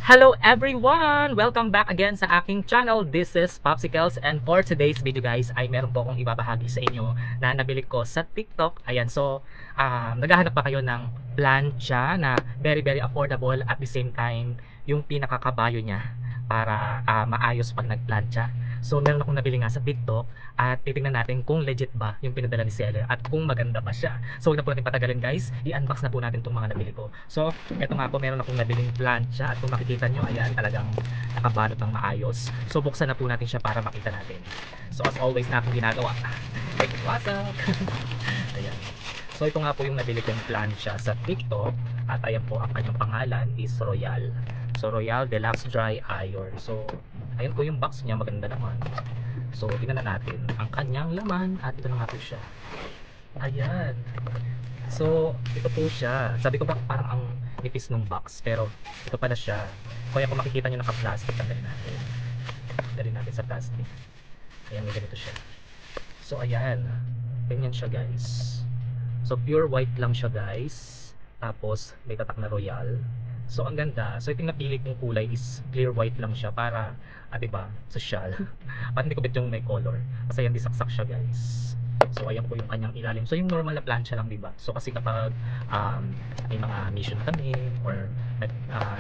Hello everyone! Welcome back again sa aking channel. This is Popsicles, and for today's video guys ay meron po akong ibabahagi sa inyo na nabili ko sa TikTok. Ayan, so naghahanap pa kayo ng plancha na very affordable at the same time yung pinakakabayo niya para maayos pag nagplancha. So meron akong nabili nga sa TikTok at titingnan natin kung legit ba yung pinadala ni seller at kung maganda ba siya. So huwag na po natin patagalin guys, i-unbox na po natin itong mga nabili ko. So eto nga po, meron akong nabiling plancha at kung makikita nyo, ayan, talagang nakabalot ng maayos. So buksan na po natin siya para makita natin. So as always na akong ginagawa, like what's up? Ayan. So ito nga po yung nabili kong plancha sa TikTok at ayan po ang kanyang pangalan is Royal. So Royal Deluxe Dry Iron. So ayan po yung box niya, maganda naman. So tingnan na natin ang kanyang laman at ito na nga po siya. Ayan. So ito po siya. Sabi ko ba parang ang nipis ng box, pero ito pala siya. Kaya kung makikita nyo naka-plastic, tanggalin natin. Tanggalin natin sa plastic. Ayan, may ganito siya. So ayan, ganyan siya guys. So pure white lang siya guys. Tapos may tatak na Royal. So ang ganda. So ito yung napili kong kulay is clear white lang siya para, diba, social. Para hindi ko bet yung may color. Kasi yan, disaksak siya guys. So ayan po yung kanyang ilalim. So yung normal na plancha lang, diba? So kasi kapag may mga mission kami or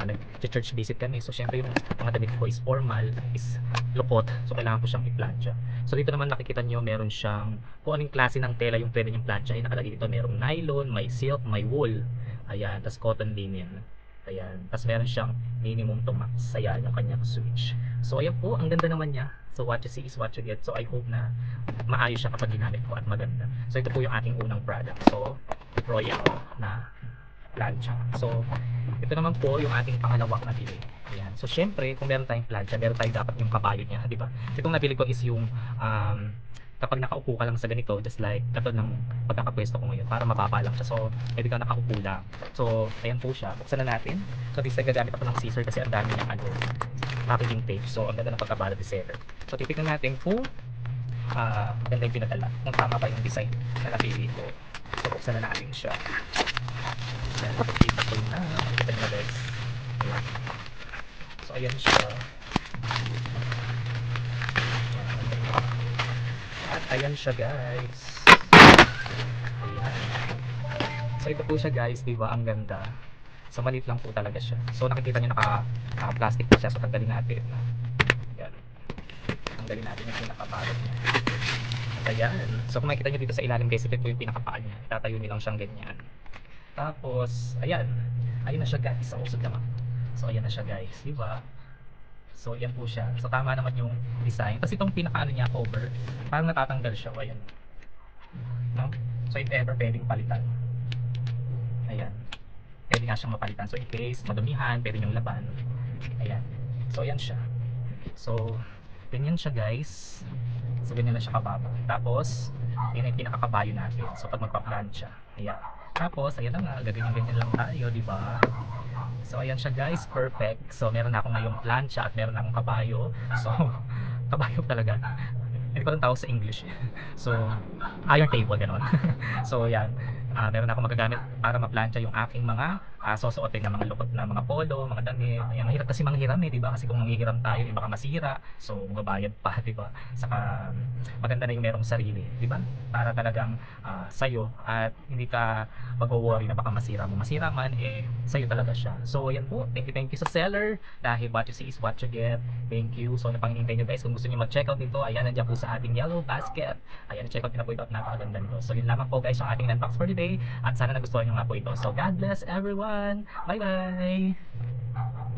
nag-church visit kami, so syempre yung mga damit ko is formal, is lukot. So kailangan ko siyang i-plancha. So dito naman nakikita nyo, meron siyang kung anong klase ng tela yung pwede yung plancha. Ay nakalagay dito, merong nylon, may silk, may wool. Ayan, tas cotton linen. Ayan, tas meron siyang minimum to max. Ayan, yung kanyang switch. So ayan po, ang ganda naman niya. So what you see is what you get. So I hope na maayos siya kapag ginamit ko at maganda. So ito po yung ating unang product. So Royal na plancha. So ito naman po yung ating pangalawang nabili. Ayan. So syempre, kung meron tayong plancha, meron tayong dapat yung kabayo niya, di ba? Itong nabili ko is yung kapag nakaupo ka lang sa ganito, just like katulad ng pagkakapwesto ko ngayon, para mababa lang siya. So pwede ka nakaupo lang. So ayan po siya. Buksan na natin. So this time gagamit ako ng scissor kasi ang dami niyang packaging tape. So ang ganda ng pagkabalot ni seller. So titignan natin kung maganda yung pinadala, kung tama ba yung design na napili ko. So buksan na natin siya. Ayan, nakikita ko na. Makikita nyo na guys. Ayan. So ayan siya. At ayan siya guys. Ayan. So ito po siya guys, diba? Ang ganda. So maliit lang po talaga siya. So nakikita nyo naka-plastic pa siya. So tanggalin natin. Ayan. Tanggalin natin yung pinakabalot niya. Ayan. So kung makikita nyo dito sa ilalim guys, ito po yung pinakapaan niya. Itatayo nyo lang siyang ganyan. Tapos, ayan. Ayun na siya guys. So usod naman. So ayan na siya guys. Diba? So ayan po siya. So tama naman yung design. Tapos itong pinakaano niya, cover, parang natatanggal siya. O ayan. No? So if ever pwedeng palitan. Ayan. Pwede nga siyang mapalitan. So in case madumihan, pwede niyong laban. Ayan. So ayan siya. So ganyan siya guys. So ganyan na siya kababa. Tapos yun yung pinakakabayo natin. So pag magpa-plancha. Ayan. Tapos ayan na nga, gaganyan-ganyan lang tayo, di ba? So ayan siya guys, perfect. So meron na akong ngayong plancha at meron na akong kabayo. So kabayo talaga. Hindi ko lang tawag sa English. So iron table gano'n. So yan, meron na akong magagamit para ma-plancha yung aking mga susuotin na mga lukot na mga polo, mga damit. Ayan, mahirap kasi manghiram di ba? Kasi kung manghihiram tayo, baka masira. So magbabayad pa, di ba? Saka maganda na yung merong sarili, di ba? Para talagang sa'yo at hindi ka mag-worry na baka masira mo. Masira man, sa'yo talaga siya. So ayan po, thank you sa seller dahil what you see is what you get. Thank you. So napangingintay nyo guys, kung gusto nyo mag-check out nito, ayan, nandiyan po sa ating yellow basket. Ayan, check out nyo na po ito at napakaganda nito. So yun lamang po guys yung ating unbox for today at sana nagustuhan nyo nga po ito. So God bless everyone. Bye bye.